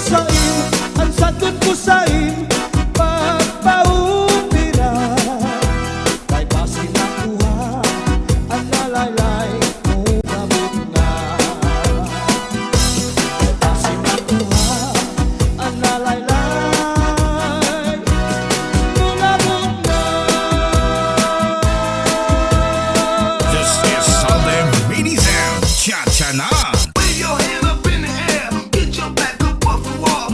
sain, ang sagot ko sain, pagpaupira. Kay basi nakuha, ang nalaylay mo gamot na. Kay basi nakuha, ang nalaylay mo gamot na. This is Southern Mini Sound. Cha-cha na. Wave your hand up in the air, get your back up off the wall.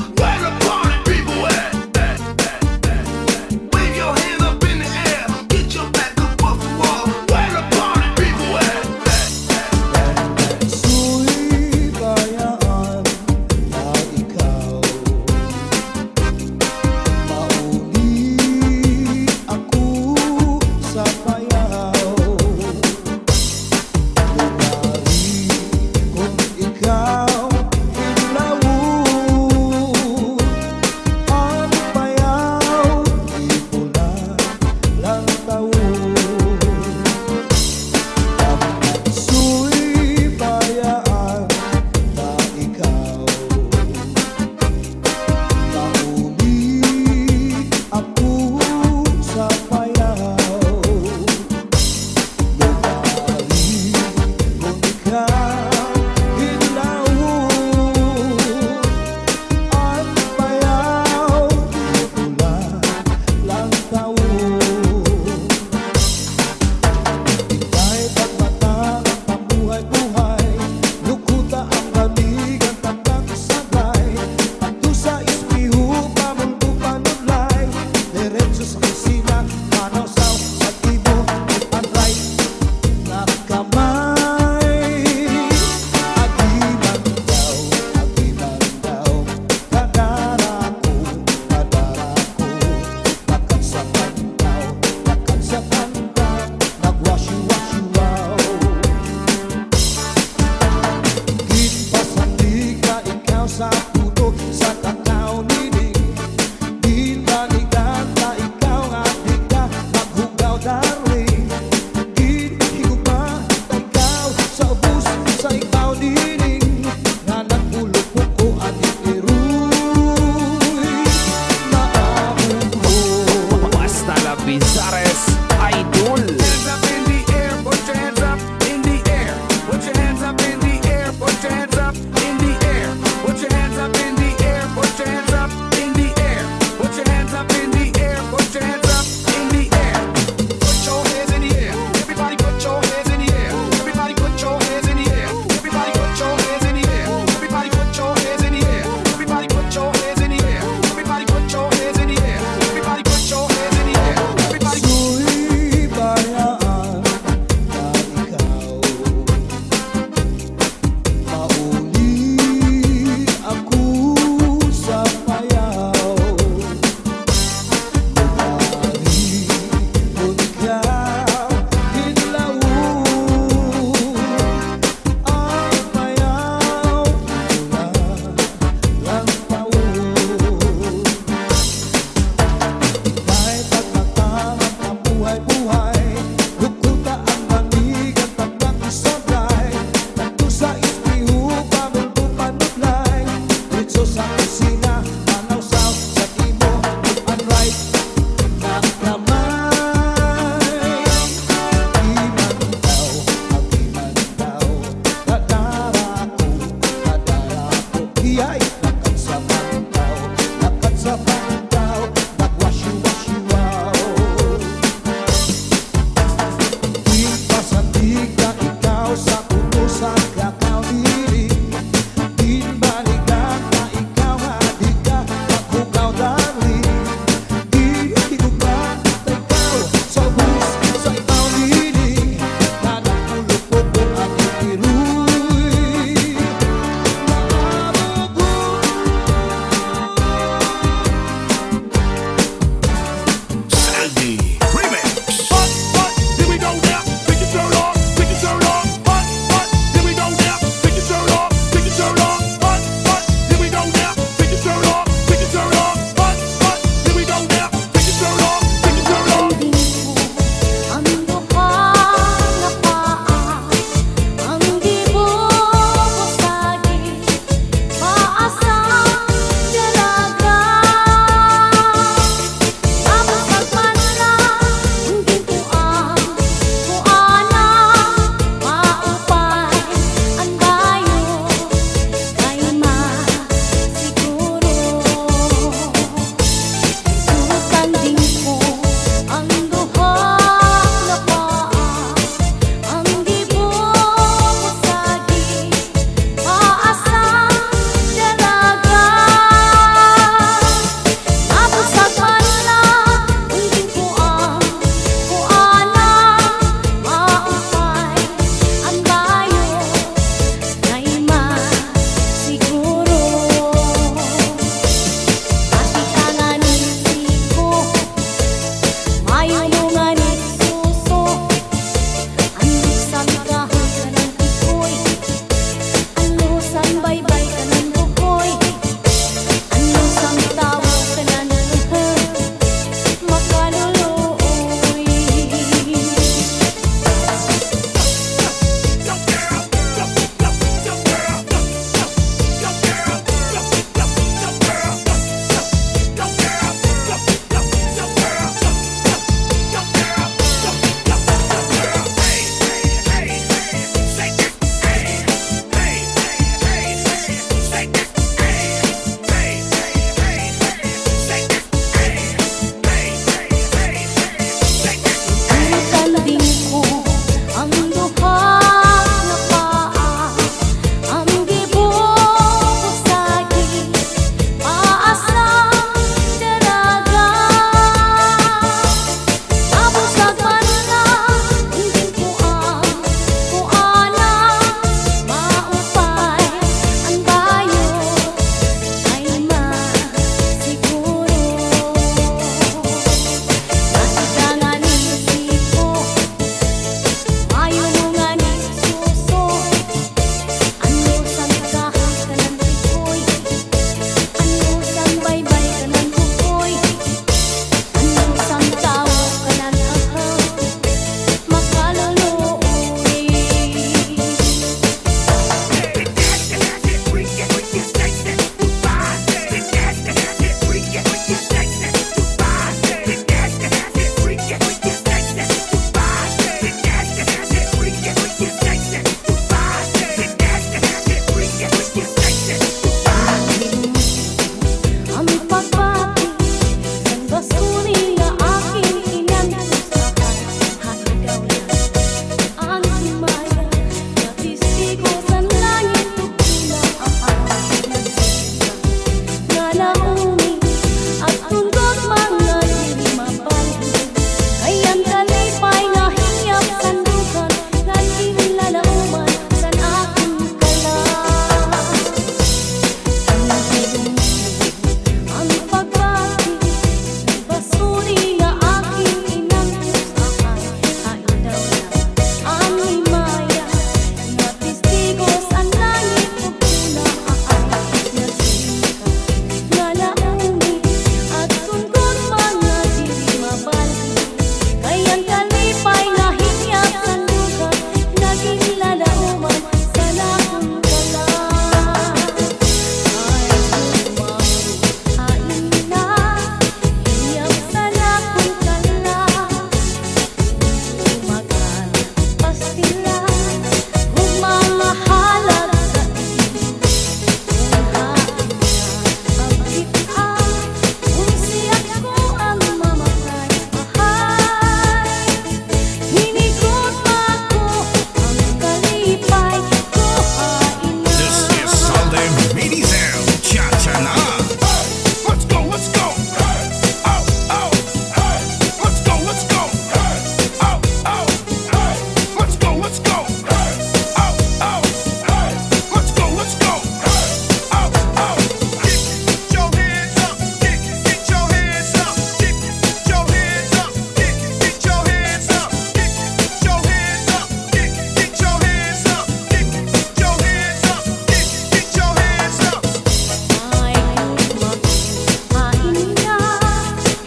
laumi at tundok mga diri mapalhi. Kayan kalipay nga hingyap sandukan, naging lalauman san akong kala. Ang pagbati basuri nga aking inangkusahay, hain daw na ang himaya nga testigos ang langit ug tunaay. Nagsika nga laumi at tungkol mga diri mabalhi. Kayan kalipay nga hingyap sandukan, naging lalauman sa lakong kala. Ay gumamo hain na hiyap sa lakong kala. Tumagan pastila ug mga halag sa ilim. Kung hain na ang kita, kung siya ko ang mamatay, ahay. Hinigot ako ang kalipay ko, hain na. This is Salem Mini Sound. Cha-cha na. Let's go, let's go. Oh, oh, hey. Let's go, let's go. Oh, oh, hey. Let's go, let's go. Oh, oh, hey. Let's go, let's go. Oh, oh. Get your hands up. Get your hands up. Get your hands up. Get your hands up. Get your hands up. Get your hands up. Get your hands up. Get your hands up. Ay gumamo hain na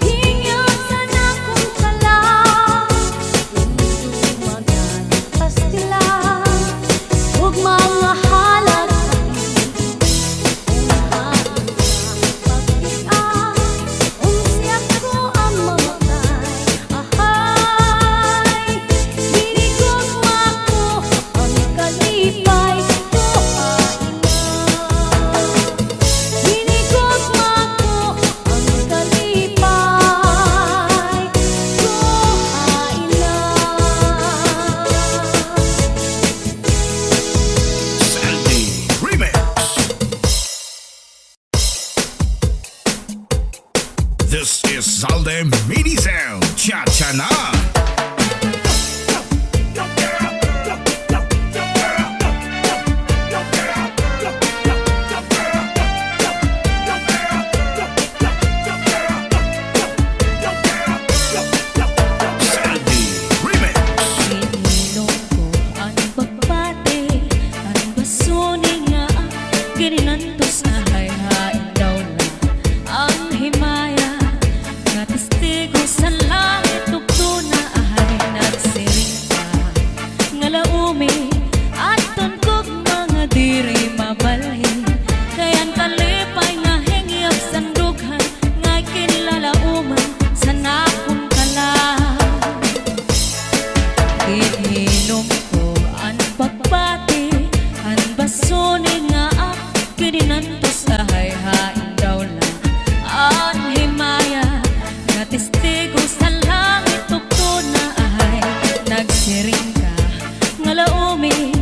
hingyap sa lakong kala. Tumagan pastila ug mga halag sa ilim. Kung hain na pagkita, kung siya ko ang mamatay, ahay. Hinigot ako ang kalipay ko, hain na. Hinigot ako ang kalipay ko, hain na. Sandy Remix. This is Salem Mini Sound. Cha-cha na. Sandy Remix. Ininom ko ang pagbati, ang basuni nga gininantos na hayhain daw na ang himaya nga testigo sa langit ug tunaahay. Nagsiring ka nga laumi at tungkog mga diri mabalhi. Kayan kalipay nga hingyap sandughan, nga kinlalauman sa nakong kala. Ininom ko ang pagbati, ang basuni nga gininantos sa hayhain daw lang ang himaya nga testigo sa langit ug tunaahay. Nagsiring ka nga laumi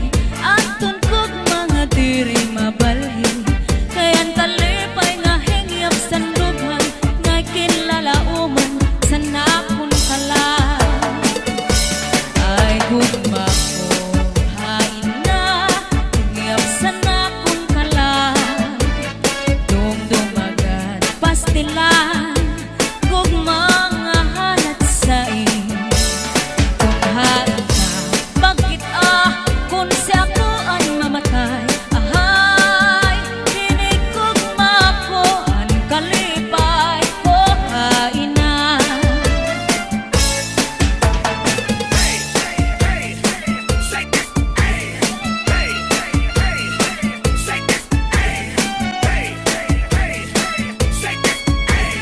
at tungkog mga diri mabalhi. Kayan kalipay nga hingyap sandughan, nga kinlalauman sa nakong kala. Ay gumako hain na hingyap sa nakong kala. Dumdumagan pastilan kung mga halat sa ilim. Kung hain ka bakit kung siya ko ang mamatay, ahay. Hinigot ako ang kalipay ko, hain na. Hey, hey, hey, hey. Shake it. Hey, hey, hey, hey. Shake it. Hey, hey, hey, hey. Shake it. Hey,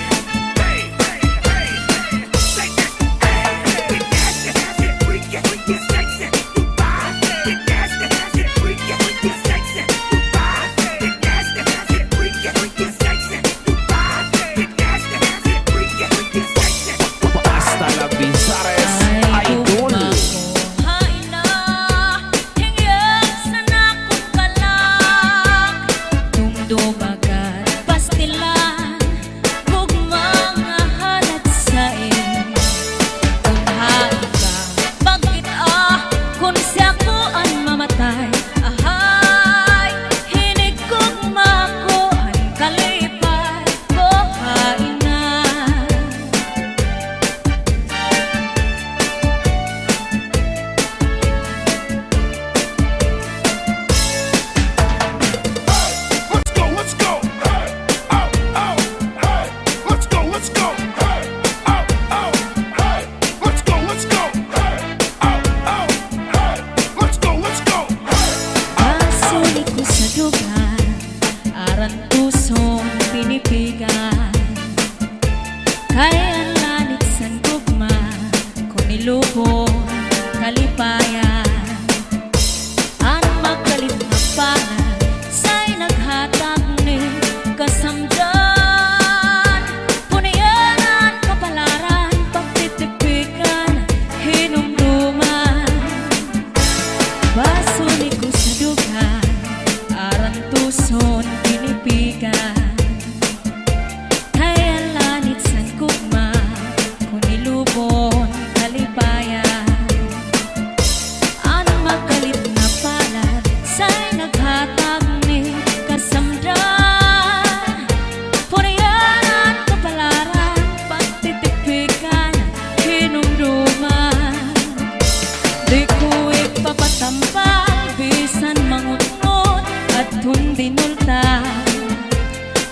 tinipigan. Kaya ang lanit san gugma, kung nilubong kalipayan. Ang magkalit na pala, sa'y naghatag ni kasamdan. Punayanan, kapalaran, pagtitipikan, hinumduman. Basuni ko sa dugan, aran tuson tinipigan. Kaya lanit san gugma, kung nilubon kalipayan. Ang magkalit na palad, sa'y naghatag ni kasamdan. Punayanan, kapalaran, pagtitipikan, hinumduman. Di ko ipapatampal, bisan mangutngot at hundinulta.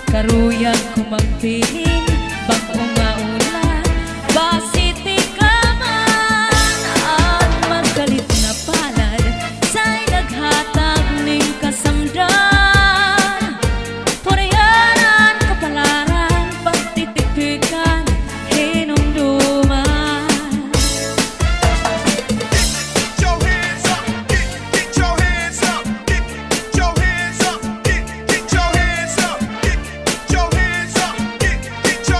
Karuyag ko magpiling, bako nga ulan, basiti ka man. At magkalit na palad, sa'y naghatag ning kasamdan. Punayanan, kapalaran, pagtitipikan, hinumduman. Get your hands up, get your hands up, get your hands up, get your hands up, get your hands up, get your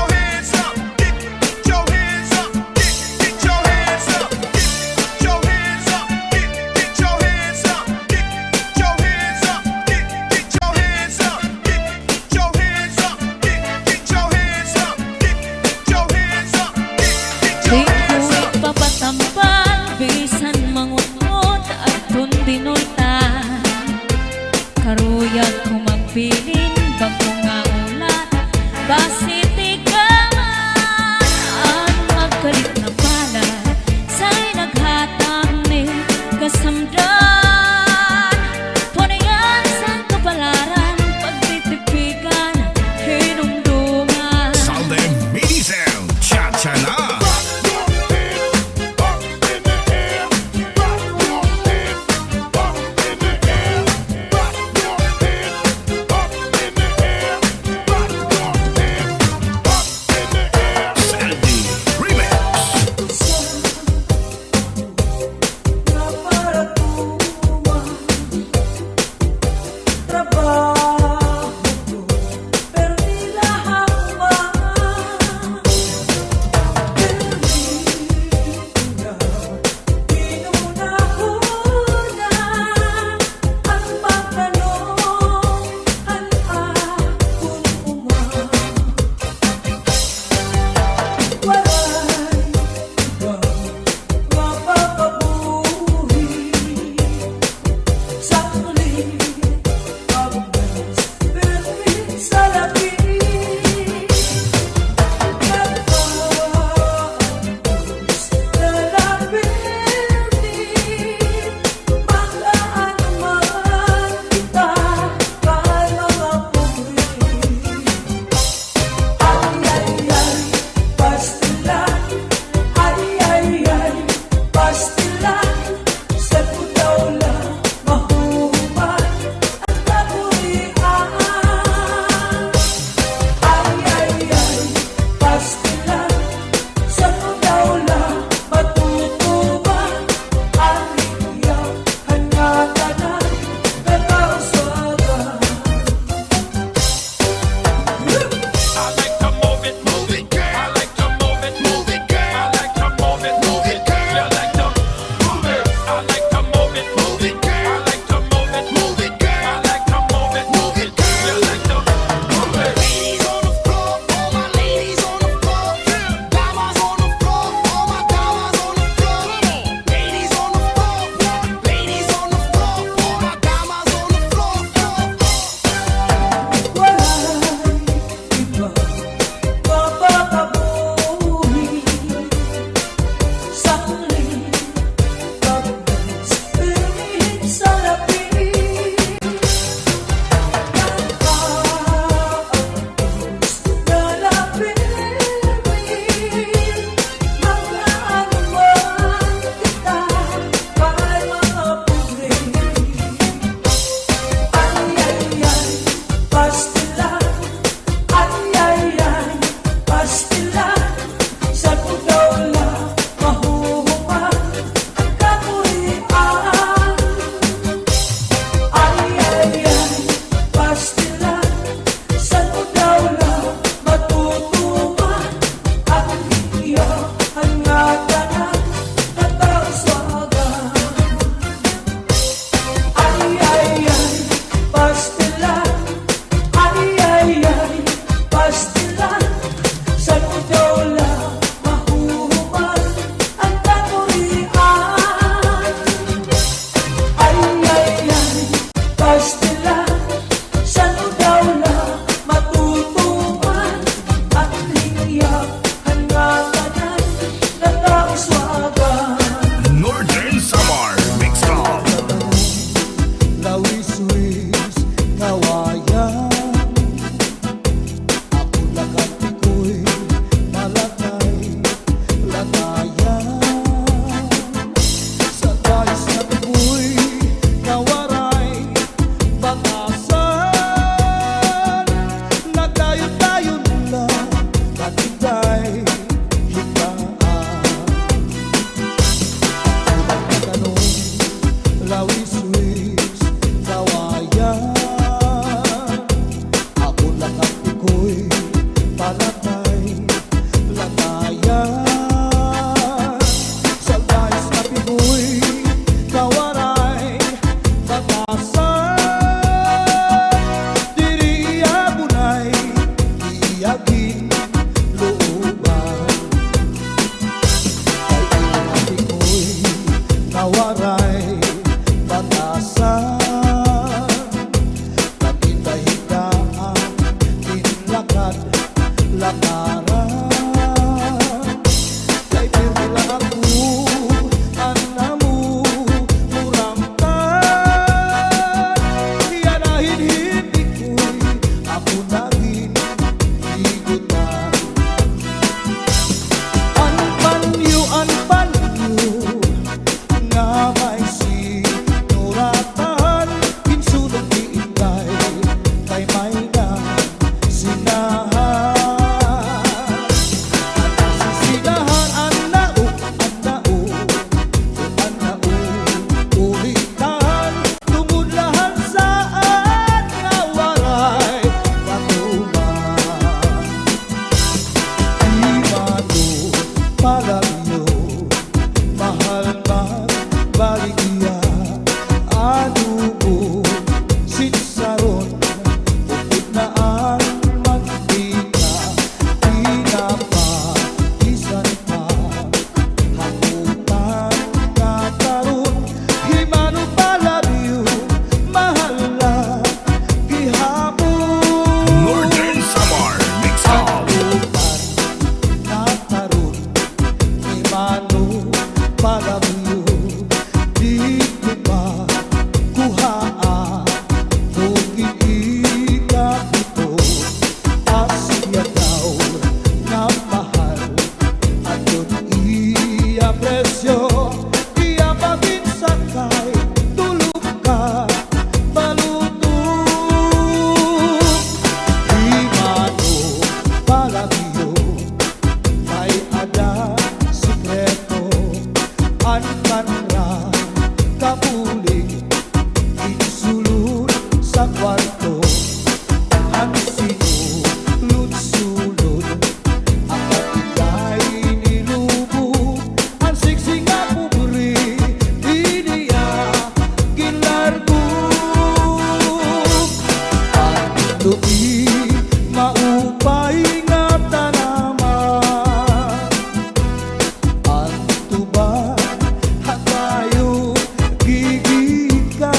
maingatan naman. Ang tuba at tayo gigikan.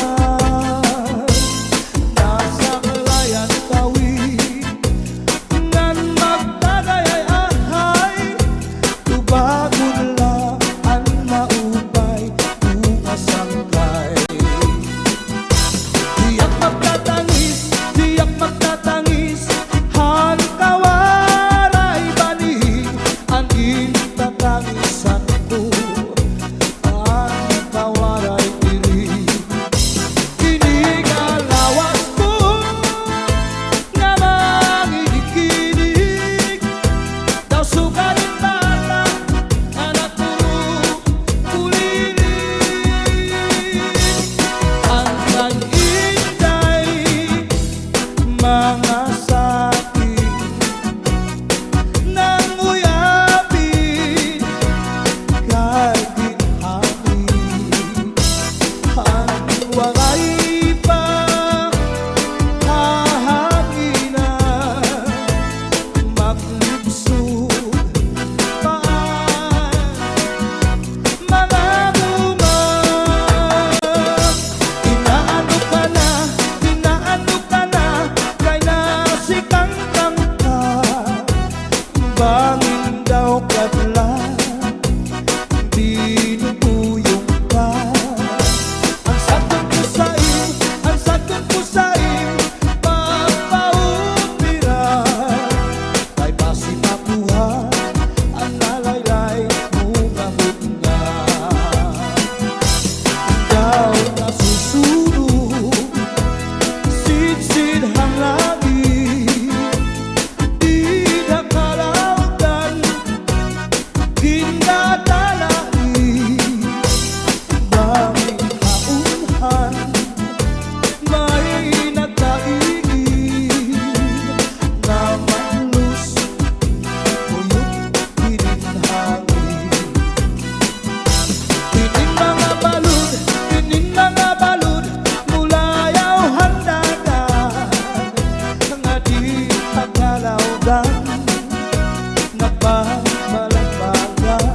Nasa kalayan tawid ngan magdagay ahay. Tubagon lang ang maupay umasangkay. Diyak magtatangis, diyak magtatangis, han kawaray bani, ang intatangisan ko, ang kawaray diri. Kinigalawas ko nga mangikinig, daw sugarin bata, anak ko kulinig. Ang nag-inday mga sakin nang uyapin kay ginhangin. Ang wangay pa hahanginan, maglibsog paan mga bunga. Inaano ka na, kay nasikang kangka. Bangin daw kadlan, binubuyong ka. Ang sagot ko sa'yo, papaupira. Kay basi makuha, ang lalaylay mo gamot nga. Daw nasusunog, sidsid hang langit, di nakalautan, ginadalai. Banging haunhan, may nataigin, na malus, uyok hininhangin. Ining mga balud, mulayaw handagan, nga di pagkalawdan, nagbabalagbagan.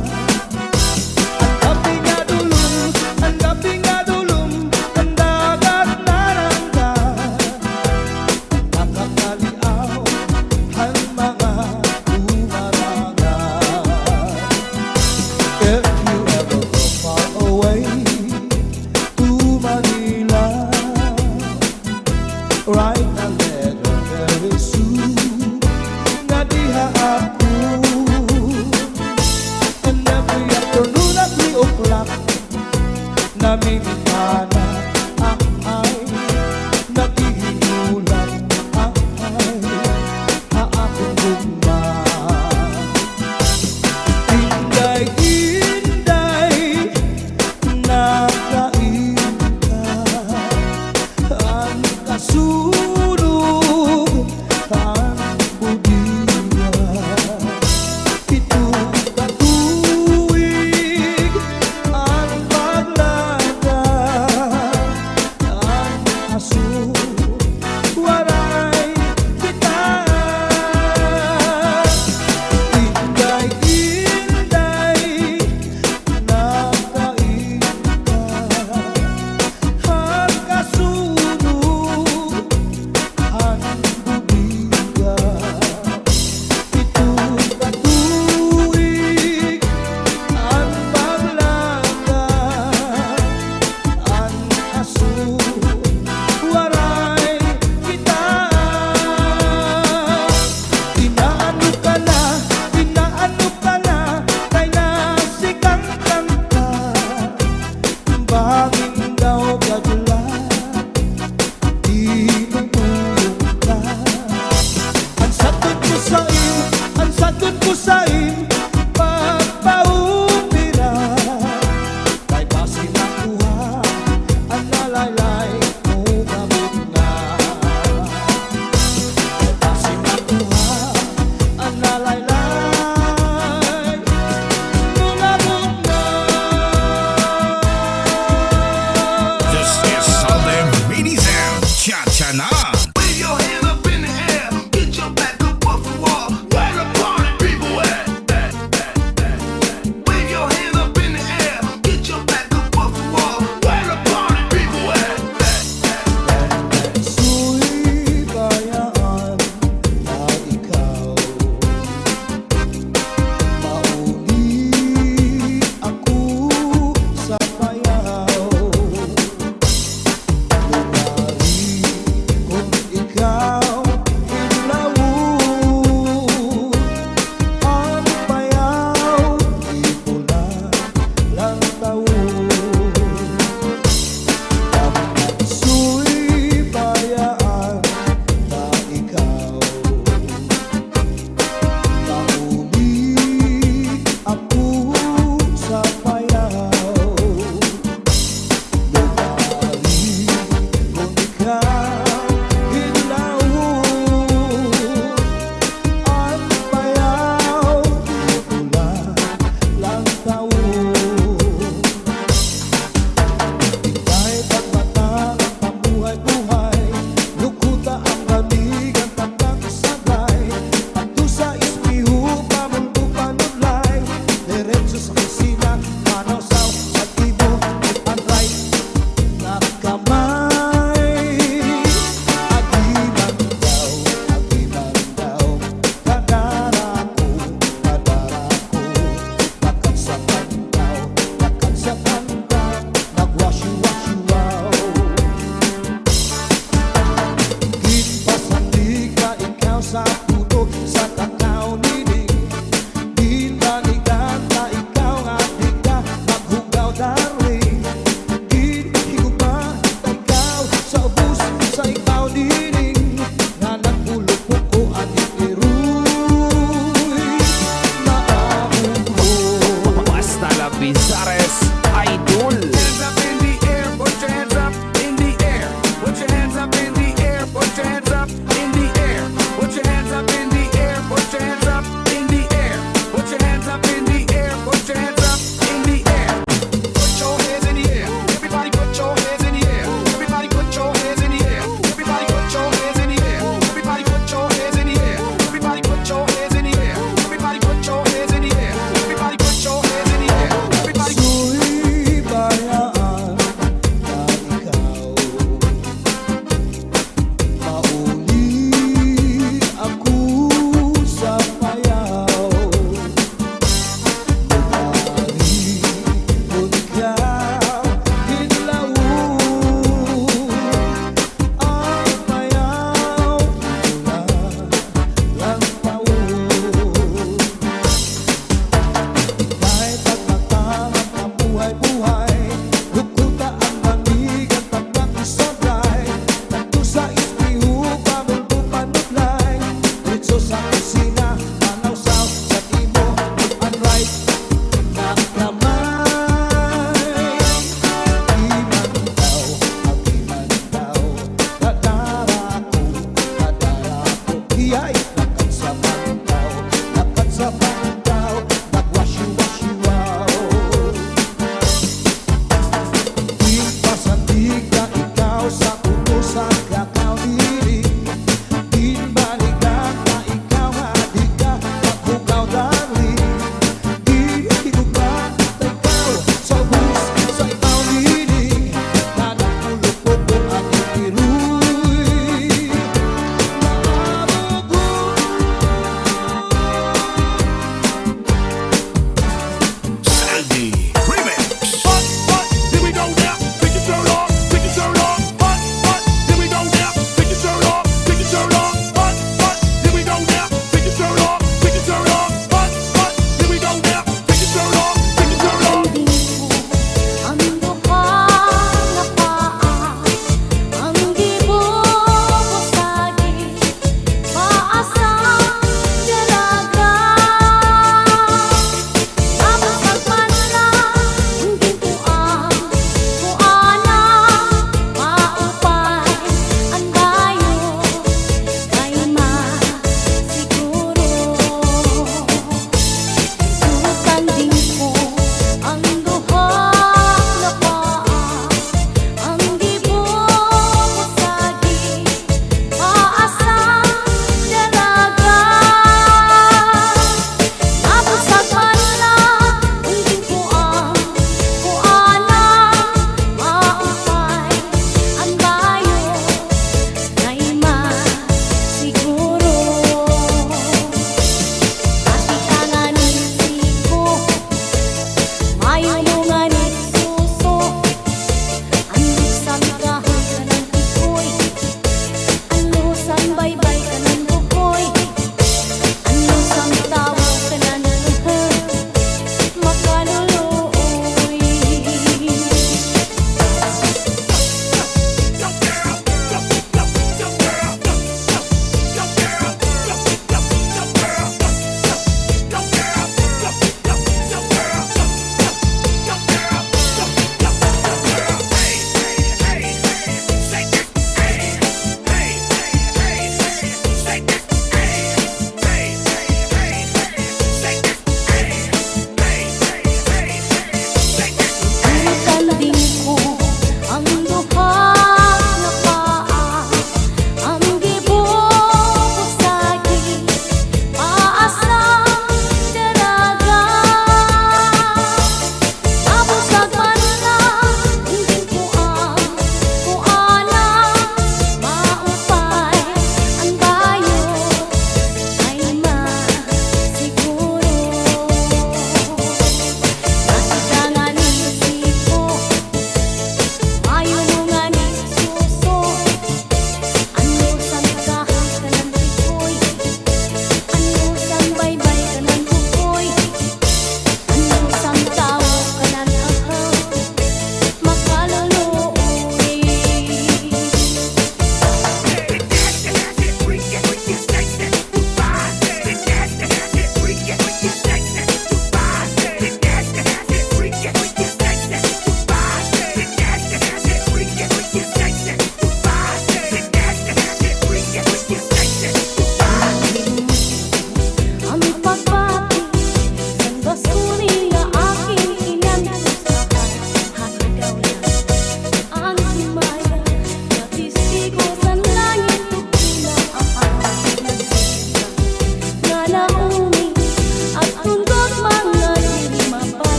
Ang gabi nga dulum, ang dagat naranggan, nakakaliaw ang mga umarangan. If you ever go far away to Manila, write a letter very soon, nga diha ako. And every afternoon at 3 o'clock, namimit